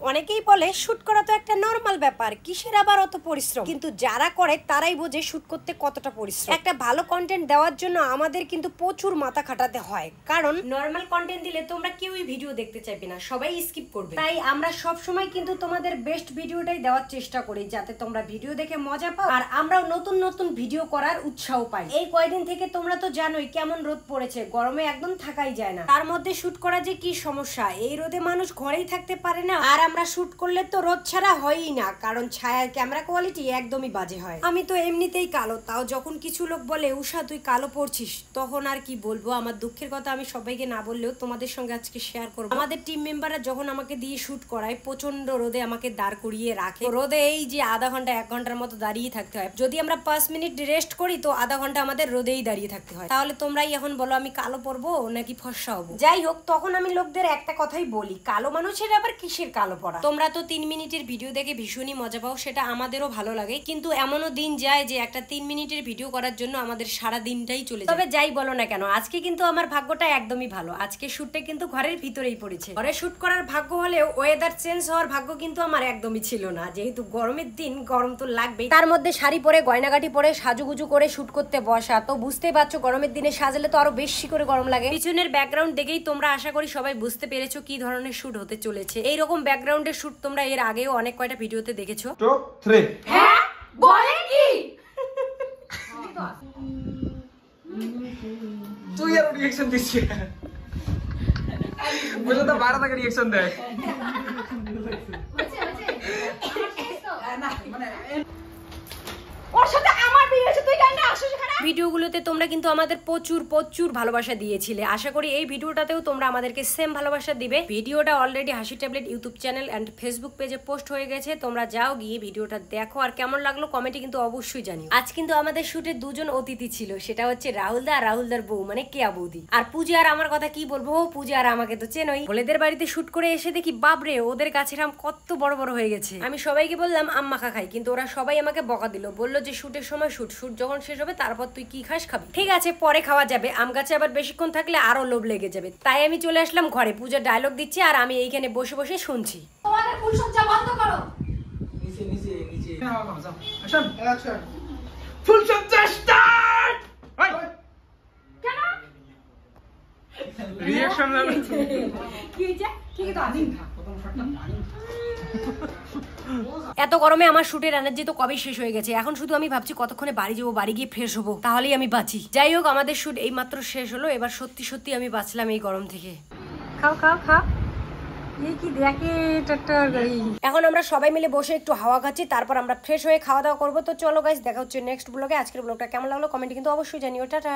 অনেকেই বলে শুট করা তো একটা নরমাল ব্যাপার, কিসের আবার অত পরিশ্রম, কিন্তু যারা করে তারাই বোঝে শুট করতে কতটা পরিশ্রম। একটা ভালো কন্টেন্ট দেওয়ার জন্য আমাদের কিন্তু প্রচুর মাথা খাটাতে হয়, কারণ নরমাল কন্টেন্ট দিলে তোমরা কেউই ভিডিও দেখতে চাইবে না, সবাই স্কিপ করবে। তাই আমরা সব সময় কিন্তু তোমাদের বেস্ট ভিডিওটাই দেওয়ার চেষ্টা করি, যাতে তোমরা ভিডিও দেখে মজা পাও আর আমরাও নতুন নতুন ভিডিও করার উৎসাহ পাই। এই কয়দিন থেকে তোমরা তো জানোই কেমন রোদ পড়েছে, গরমে একদম থাকাই যায় না, তার মধ্যে শুট করা যে কি সমস্যা। এই রোদে মানুষ ঘরেই থাকতে পারে না, আর আমরা শুট করলে তো রোদ ছাড়া হয়ই না, কারণ ছায়ার ক্যামেরা কোয়ালিটি একদমই বাজে হয়। আমি তো এমনিতেই কালো, তাও যখন কিছু লোক বলে উষা তুই কালো পড়ছিস, তখন আর কি বলবো। আমার দুঃখের কথা আমি সবাইকে না বললেও তোমাদের সঙ্গে আজকে শেয়ার করবো। আমাদের টিম মেম্বাররা যখন আমাকে দিয়ে শুট করায়, প্রচন্ড রোদে আমাকে দাঁড় করিয়ে রাখে। রোদে এই যে আধা ঘন্টা 1 ঘন্টার মতো দাঁড়িয়ে থাকতে হয়। যদি আমরা 5 মিনিট রেস্ট করি তো আধা ঘন্টা আমাদের রোদেই দাঁড়িয়ে থাকতে হয়। তাহলে তোমরাই এখন বলো আমি কালো পরবো নাকি ফর্সা হবো? যাই হোক, তখন আমি লোকদের একটা কথাই বলি, কালো মানুষের আবার কিসের কালো পড়া? তোমরা তো 3 মিনিটের ভিডিও দেখে ভীষণই মজা পাও, সেটা আমাদেরও ভালো লাগে, কিন্তু এমনও দিন যায় যে একটা 3 মিনিটের ভিডিও করার জন্য আমাদের সারা দিনটাই চলে যায়। তবে যাই বলো না কেন, আজকে কিন্তু আমার ভাগ্যটা একদমই ভালো। আজকে শুটটা কিন্তু ঘরের ভিতরেই পড়েছে। ঘরে শুট করার ভাগ্য হলেও ওয়েদার চেঞ্জ হওয়ার ভাগ্য কিন্তু আমার একদমই ছিল না। যেহেতু গরমের দিন, গরম তো লাগবেই, তার মধ্যে শাড়ি পরে গয়নাগাটি পরে সাজুগুজু করে শুট করতে বসা, তো বুঝতেই পারছো গরমের দিনে সাজলে তো আরো বেশি করে গরম লাগে। পিছনের ব্যাকগ্রাউন্ড দেখেই তোমরা আশা করি সবাই বুঝতে পেরেছো কি ধরনের শুট হতে চলেছে। এইরকম ব্যাকগ্রাউন্ডের শুট তোমরা এর আগেও অনেক কয়টা ভিডিওতে দেখেছো। হ্যাঁ বলেন কি তুই আর রিঅ্যাকশন দিছিস, বলে তো 12 টাকা রিঅ্যাকশন দেয়। ওর সাথে আমার বিয়ে হয়েছে, তুই কেন আসছিস এখানে? ভিডিওগুলোতে তোমরা কিন্তু আমাদের প্রচুর ভালোবাসা দিয়েছিলে। আশা করি এই ভিডিওটাতেও তোমরা আমাদেরকে সেম ভালোবাসা দিবে। ভিডিওটা already Hasi tablet YouTube channel and Facebook পেজে পোস্ট হয়ে গেছে, তোমরা যাও গিয়ে ভিডিওটা দেখো, আর কেমন লাগলো কমেন্টে কিন্তু অবশ্যই জানিও। আজ কিন্তু আমাদের শুটে 2 জন অতিথি ছিল, সেটা হচ্ছে রাহুলদা আর রাহুলদার বউ মানে কেয়া বৌদি। আর পূজা আর আমার কথা কি বলবো, পূজা আর আমাকে তো চেনই। বলেদের বাড়িতে শুট করে এসে দেখি বাপরে ওদের গাছের আম কত বড় বড় হয়ে গেছে। আমি সবাইকে বললাম আম মাখা খাই, কিন্তু ওরা সবাই আমাকে বকা দিল, বললো যে শুটের সময় শুট যখন শেষ হবে তারপর তুই কি খাস খাবি। ঠিক আছে পরে খাওয়া যাবে, আম গাছে আবার বেশিক্ষণ থাকলে আরো লোভ লেগে যাবে। তাই আমি চলে আসলাম ঘরে, পূজা ডায়লগ দিচ্ছে আর আমি এইখানে বসে বসে শুনছি। তোমাদের ফুলসজ্জা বন্ধ করো। নিচে নিচে নিচে অ্যাকশন অ্যাকশন ফুল সজ্জা স্টার্ট। কেন রিঅ্যাকশন কি হয়েছে? ঠিক তো আছে। এত গরমে আমার শুটের এনার্জি তো কবেই শেষ হয়ে গেছে। এখন শুধু আমি ভাবছি কতক্ষণে বাড়ি যাবো, বাড়ি গিয়ে ফ্রেশ হবো, তাহলেই আমি বাঁচি। যাই হোক, আমাদের শুট এই মাত্র শেষ হলো, এবার সত্যি আমি বাঁচলাম এই গরম থেকে। খাও খাও খাও, এই কি দেখে এখন আমরা সবাই মিলে বসে একটু হাওয়া খাচ্ছি, তারপর আমরা ফ্রেশ হয়ে খাওয়া দাওয়া করবো। তো চলো গাইস, দেখা হচ্ছে নেক্সট ব্লগে। আজকের ব্লগটা কেমন লাগলো কমেন্টে কিন্তু অবশ্যই জানিও। টাটা।